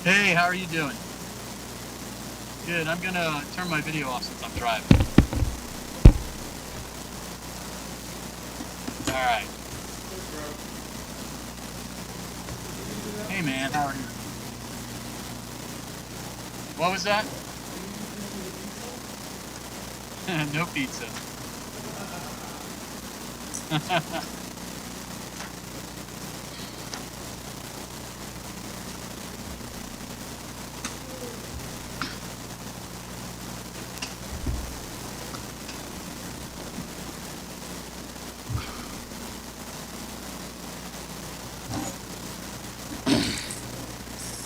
Hey, how are you doing? Good. I'm gonna turn my video off since I'm driving. All right. Hey, man, how are you? What was that? No pizza.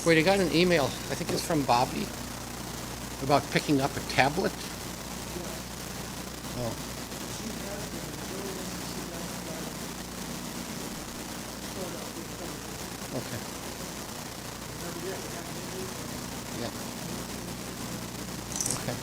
Wait, I got an email, I think it's from Bobby, about picking up a tablet. Oh. Okay. Yeah. Okay.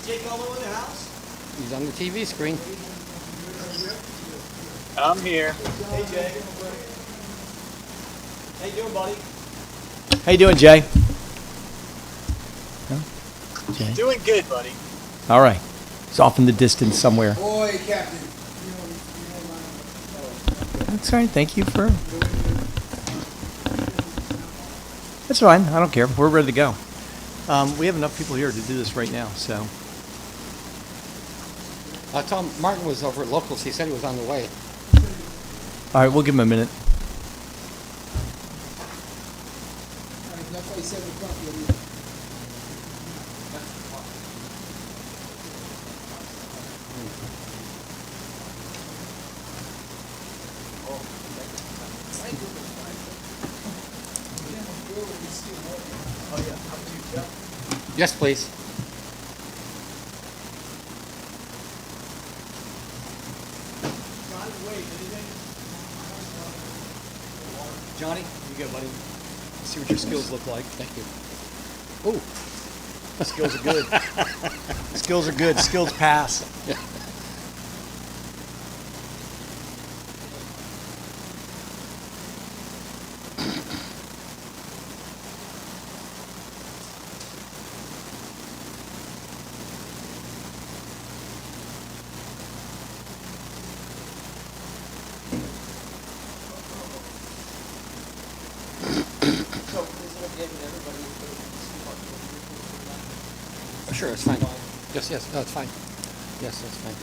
Jake Golo in the house? He's on the TV screen. I'm here. Hey, Jay. How you doing, buddy? How you doing, Jay? Huh? Jay? Doing good, buddy. All right. It's off in the distance somewhere. Boy, Captain. That's all right. Thank you for... That's fine. I don't care. We're ready to go. We have enough people here to do this right now, so... I told him Martin was over at Locals, he said he was on the way. All right, we'll give him a minute. That's why he said we're probably. Yes, please. Johnny, you go, buddy. See what your skills look like. Thank you. Ooh. Skills are good. Skills are good. Skills pass. Sure, it's fine. Yes, yes, no, it's fine. Yes, that's fine.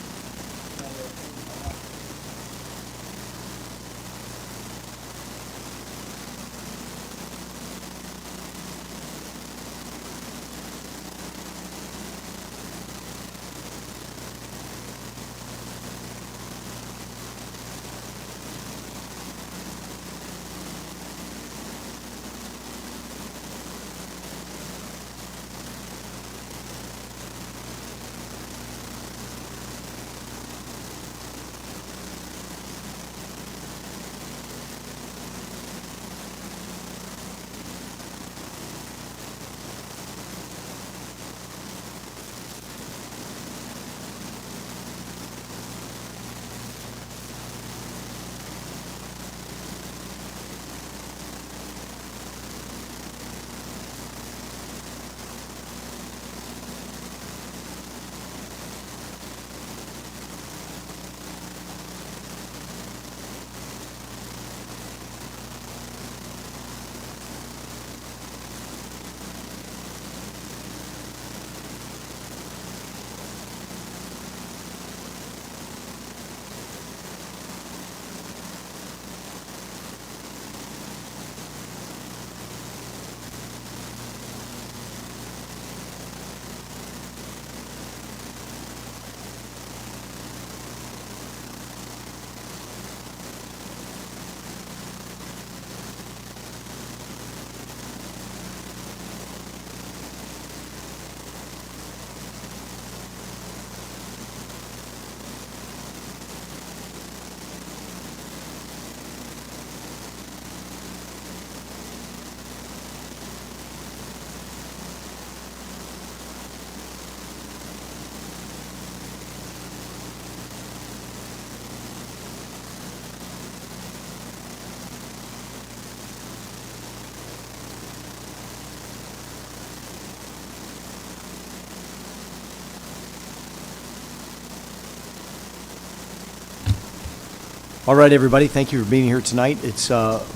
All right, everybody, thank you for being here tonight. It's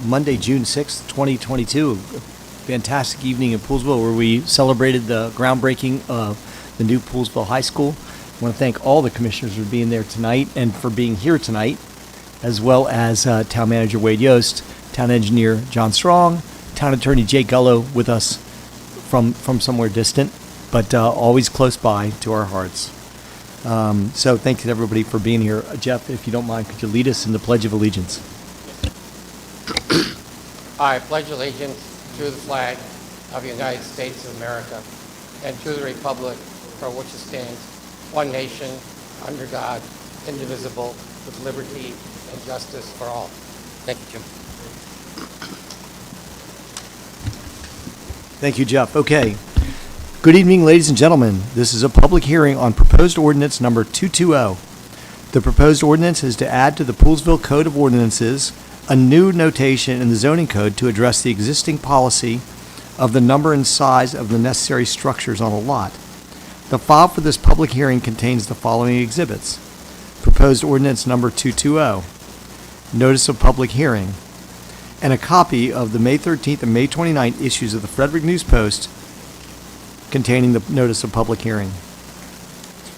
Monday, June 6th, 2022. Fantastic evening in Poolesville where we celebrated the groundbreaking of the new Poolesville High School. I want to thank all the commissioners for being there tonight and for being here tonight, as well as Town Manager Wade Yost, Town Engineer John Strong, Town Attorney Jay Gullo with us from somewhere distant, but always close by to our hearts. So thank you to everybody for being here. Jeff, if you don't mind, could you lead us in the Pledge of Allegiance? I pledge allegiance to the flag of the United States of America and to the republic for which it stands, one nation, under God, indivisible, with liberty and justice for all. Thank you, Jim. Thank you, Jeff. Okay. Good evening, ladies and gentlemen. This is a public hearing on proposed ordinance number 220. The proposed ordinance is to add to the Poolesville Code of Ordinances a new notation in the zoning code to address the existing policy of the number and size of the necessary structures on a lot. The file for this public hearing contains the following exhibits: proposed ordinance number 220, notice of public hearing, and a copy of the May 13th and May 29th issues of the Frederick News Post containing the notice of public hearing.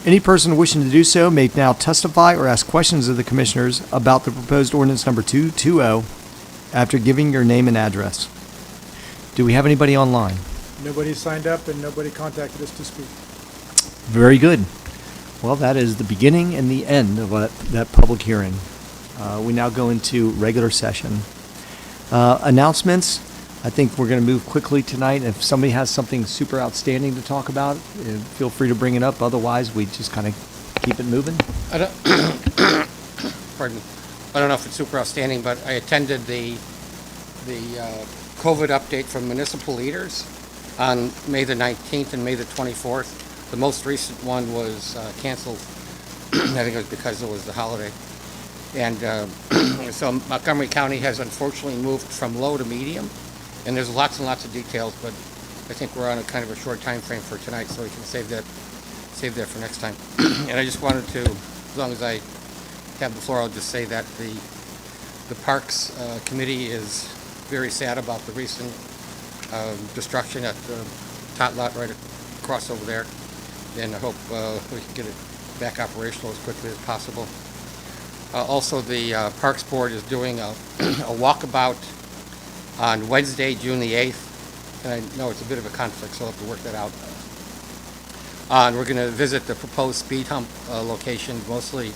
Any person wishing to do so may now testify or ask questions of the commissioners about the proposed ordinance number 220 after giving your name and address. Do we have anybody online? Nobody signed up and nobody contacted us to speak. Very good. Well, that is the beginning and the end of that public hearing. We now go into regular session. Announcements. I think we're going to move quickly tonight. If somebody has something super outstanding to talk about, feel free to bring it up. Otherwise, we just kind of keep it moving. Pardon me. I don't know if it's super outstanding, but I attended the COVID update from municipal leaders on May the 19th and May the 24th. The most recent one was canceled. I think it was because it was the holiday. And so Montgomery County has unfortunately moved from low to medium. And there's lots and lots of details, but I think we're on a kind of a short time frame for tonight, so we can save that for next time. And I just wanted to, as long as I have the floor, I'll just say that the Parks Committee is very sad about the recent destruction at the tot lot right across over there, and I hope we can get it back operational as quickly as possible. Also, the Parks Board is doing a walkabout on Wednesday, June the 8th, and I know it's a bit of a conflict, so I'll have to work that out. And we're going to visit the proposed speed hump location, mostly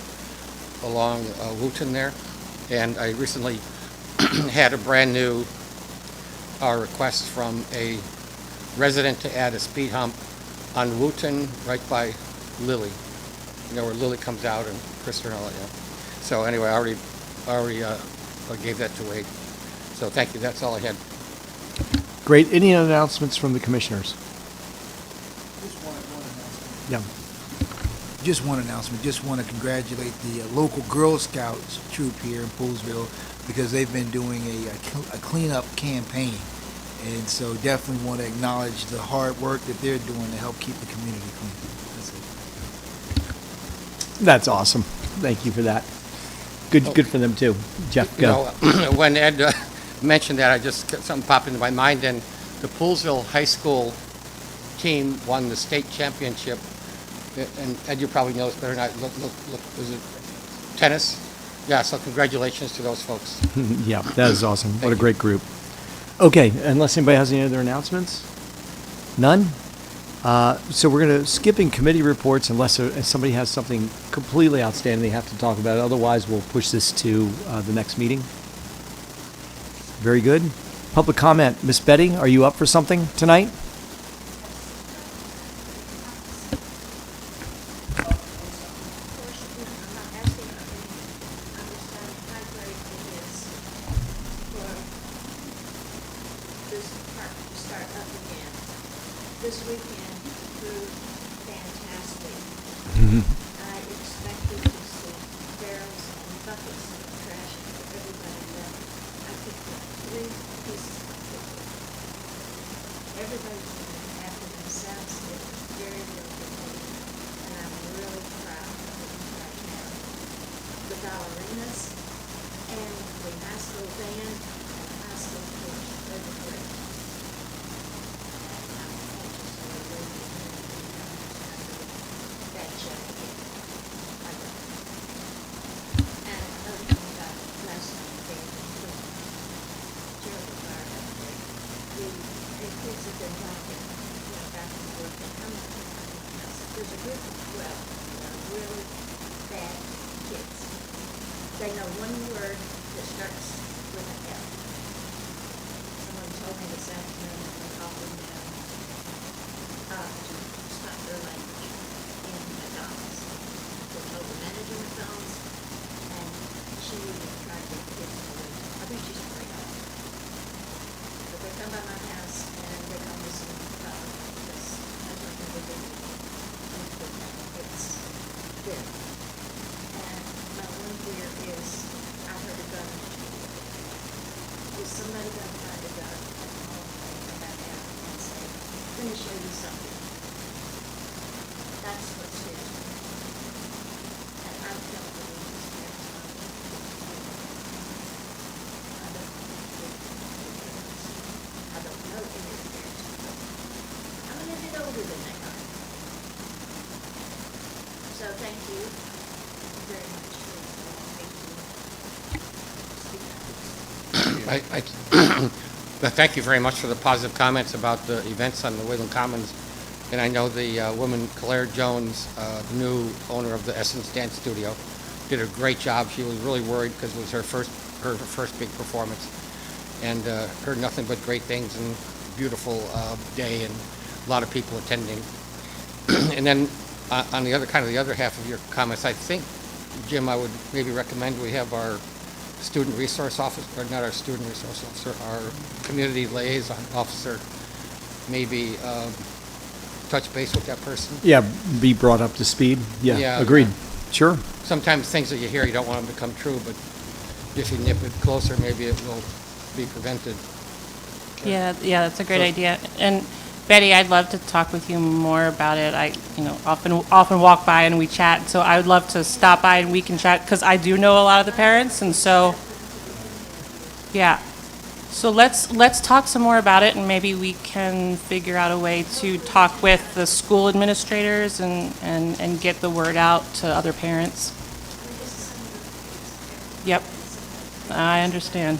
along Wooten there. And I recently had a brand new request from a resident to add a speed hump on Wooten right by Lily. You know, where Lily comes out and Krista and all that, yeah. So anyway, I already gave that to Wade. So thank you. That's all I had. Great. Any announcements from the commissioners? Just one announcement. Yeah. Just one announcement. Just want to congratulate the local Girl Scouts troop here in Poolesville because they've been doing a cleanup campaign. And so definitely want to acknowledge the hard work that they're doing to help keep the community clean. That's it. That's awesome. Thank you for that. Good for them too. Jeff, go. You know, when Ed mentioned that, I just something popped into my mind, and the Poolesville High School team won the state championship. And Ed, you probably know this better than I. Look, is it tennis? Yeah, so congratulations to those folks. Yeah, that is awesome. What a great group. Okay, unless anybody has any other announcements? None? So we're going to skip in committee reports unless somebody has something completely outstanding they have to talk about. Otherwise, we'll push this to the next meeting. Very good. Public comment. Miss Betty, are you up for something tonight? This weekend proved fantastic. I expected to see barrels and buckets of trash for everybody left. I picked up 3 pieces of paper. Everybody's been after themselves. It was very, very good, and I'm really proud of what you guys have. The ballerinas band and high school coach, they were great. And I'm anxious to really that show again. I love it. And another thing about last night, they were terrible fire up there. The kids have been walking, back and forth, and I'm not going to house. There's a group of 12, really bad kids. They know one word that starts with an F. Someone told me this afternoon that they offered them to stop their language in McDonald's. They told the manager of McDonald's, and she even tried to get the kids to leave. I think she's afraid of it. But they come by my house and they come to some because that's what they do. It's good. And my one fear is I heard a gun. Is somebody going to find a gun at home and come back out and say, let me show you something? That's what scares me. And I don't believe it's fair time. I don't know any of their parents. I'm a little bit older than they are. So thank you very much for allowing me to speak up. Thank you very much for the positive comments about the events on the Wayland Commons. And I know the woman, Claire Jones, the new owner of the Essence Dance Studio, did a great job. She was really worried because it was her first big performance, and heard nothing but great things, and beautiful day, and a lot of people attending. And then on the other half of your comments, I think, Jim, I would maybe recommend we have our student resource officer, or not our student resource officer, our community liaison officer, maybe touch base with that person. Yeah, be brought up to speed. Yeah, agreed. Sure. Sometimes things that you hear, you don't want them to come true, but if you nip it closer, maybe it will be prevented. Yeah, that's a great idea. And Betty, I'd love to talk with you more about it. I, often walk by and we chat, so I would love to stop by and we can chat, because I do know a lot of the parents, and so, yeah. So let's talk some more about it, and maybe we can figure out a way to talk with the school administrators and get the word out to other parents. Yep, I understand.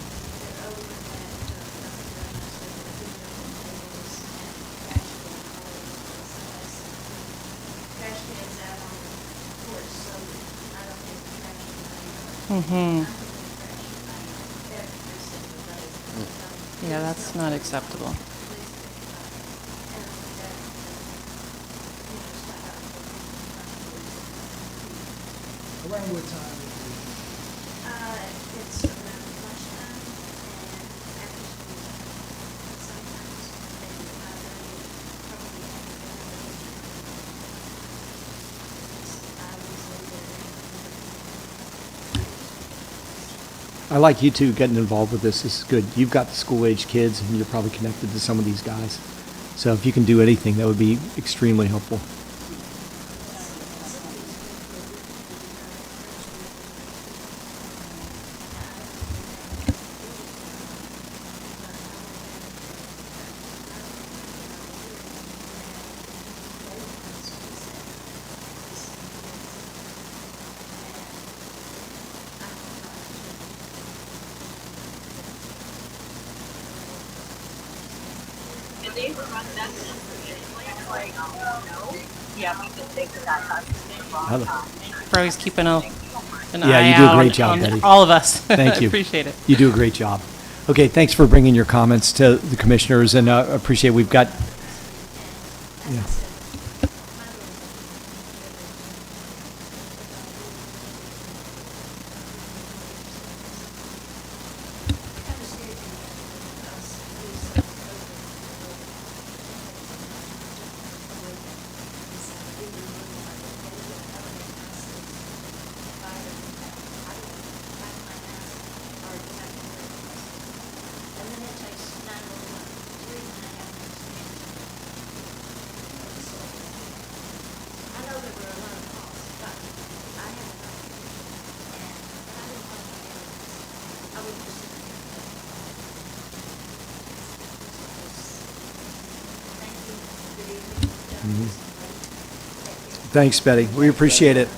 Mm-hmm. Yeah, that's not acceptable. Around what time? It's around lunchtime and after school. Sometimes maybe 5:30, probably I like you two getting involved with this. This is good. You've got the school-age kids, and you're probably connected to some of these guys. So if you can do anything, that would be extremely helpful. Bro's keeping an Yeah, eye you do a out great job, on Betty. all of us. Thank you. Appreciate it. You do a great job. Okay, thanks for bringing your comments to the commissioners, and appreciate we've got. Yeah. Thanks, Betty. We appreciate it.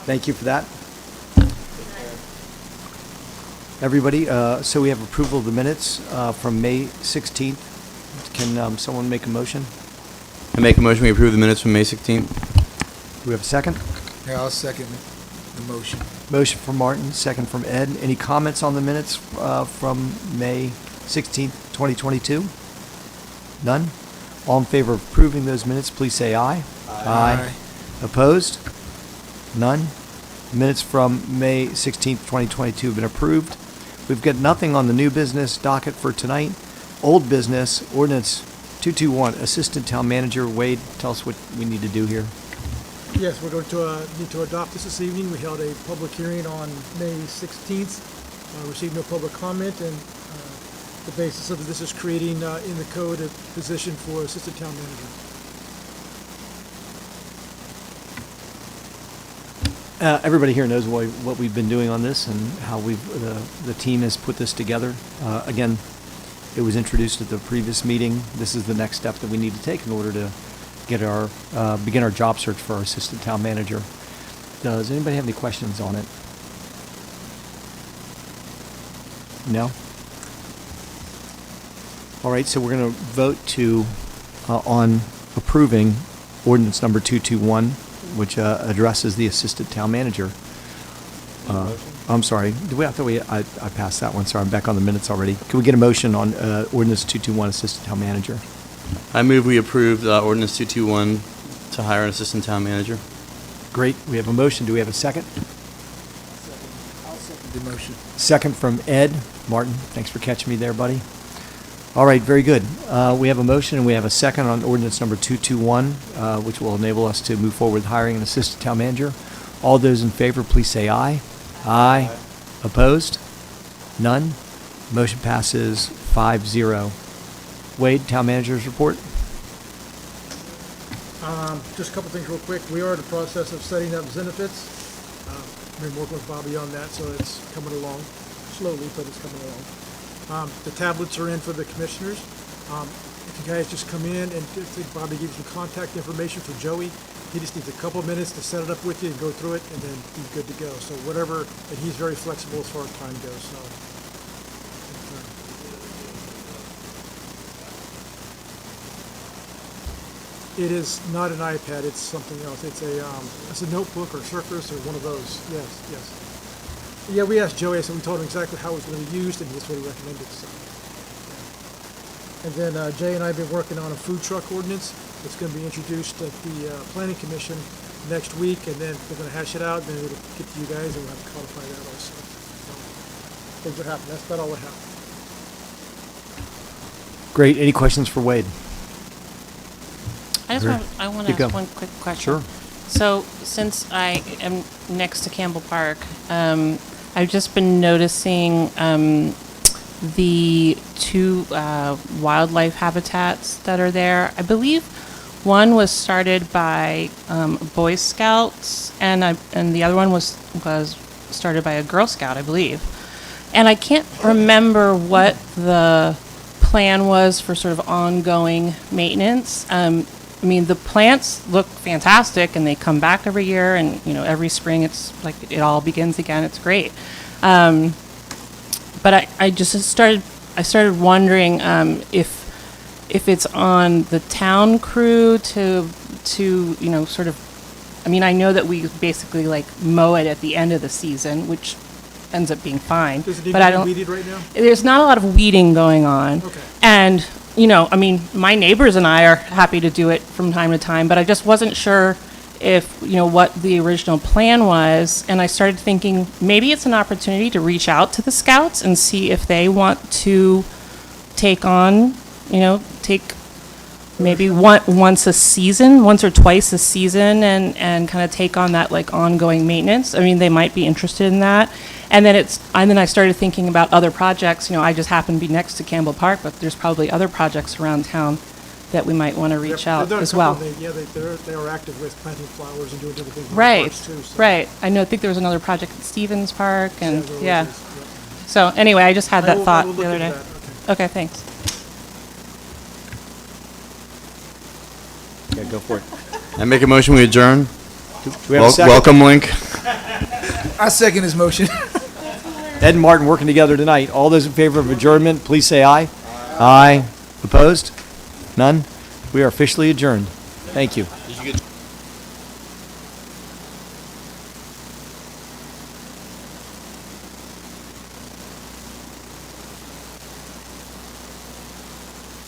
Thank you for that. Everybody, so we have approval of the minutes from May 16th. Can someone make a motion? I make a motion we approve the minutes from May 16th. Do we have a second? Yeah, I'll second the motion. Motion from Martin, second from Ed. Any comments on the minutes from May 16th, 2022? None? All in favor of approving those minutes, please say aye. Aye. Opposed? None? Minutes from May 16th, 2022 have been approved. We've got nothing on the new business docket for tonight. Old business, ordinance 221, Assistant Town Manager. Wade, tell us what we need to do here. Yes, we're going to need to adopt this evening. We held a public hearing on May 16th, received no public comment, and the basis of this is creating in the code a position for Assistant Town Manager. Everybody here knows what we've been doing on this and how the team has put this together. Again, it was introduced at the previous meeting. This is the next step that we need to take in order to get begin our job search for our assistant town manager. Does anybody have any questions on it? No? All right, so we're going to vote on approving ordinance number 221, which addresses the assistant town manager. I'm sorry. I passed that one. Sorry, I'm back on the minutes already. Can we get a motion on ordinance 221, assistant town manager? I move we approve ordinance 221 to hire an assistant town manager. Great. We have a motion. Do we have a second? I'll second the motion. Second from Ed. Martin, thanks for catching me there, buddy. All right, very good. We have a motion and we have a second on ordinance number 221, which will enable us to move forward with hiring an assistant town manager. All those in favor, please say aye. Aye. Opposed? None? Motion passes 5-0. Wade, town manager's report. Just a couple things real quick. We are in the process of setting up Zenefits. I've been working with Bobby on that, so it's coming along slowly, but it's coming along. The tablets are in for the commissioners. If you guys just come in and Bobby gives you contact information for Joey, he just needs a couple of minutes to set it up with you and go through it, and then he's good to go. So whatever, and he's very flexible as far as time goes, so. It is not an iPad, it's something else. It's a notebook or Surface or one of those. Yes, yes. Yeah, we asked Joey, so we told him exactly how it was going to be used, and that's what he recommended. So. And then Jay and I have been working on a food truck ordinance that's going to be introduced at the Planning Commission next week, and then we're going to hash it out, and then it'll get to you guys, and we'll have to codify that also. So, things are happening. That's about all I have. Great. Any questions for Wade? I want to ask one quick question. Sure. So since I am next to Campbell Park, I've just been noticing the two wildlife habitats that are there. I believe one was started by Boy Scouts, and the other one was started by a Girl Scout, I believe. And I can't remember what the plan was for sort of ongoing maintenance. I mean, the plants look fantastic, and they come back every year, and every spring it's like it all begins again. It's great, but I just started wondering if it's on the town crew to sort of. I mean, I know that we basically like mow it at the end of the season, which ends up being fine. Does it need but to I be don't. weeded right now? There's not a lot of weeding going on, Okay. and. I mean, my neighbors and I are happy to do it from time to time, but I just wasn't sure if, what the original plan was. And I started thinking maybe it's an opportunity to reach out to the scouts and see if they want to take on, take maybe once or twice a season and kind of take on that like ongoing maintenance. I mean, they might be interested in that. And then I started thinking about other projects. I just happen to be next to Campbell Park, but there's probably other projects around town that we might want to reach out as well. They are active with planting flowers and doing different things. in the Right, parks too, so. right. I think there was another project at Stevens Park, and there yeah. always is, yeah. So anyway, I just had I that will- I thought will the look other day. into that, okay. Okay, thanks. Yeah, Go for it. I make a motion, we adjourn. Do we have a second? Welcome link. I second his motion. Ed and Martin working together tonight. All those in favor of adjournment, please say aye. Aye. Opposed? None? We are officially adjourned. Thank you.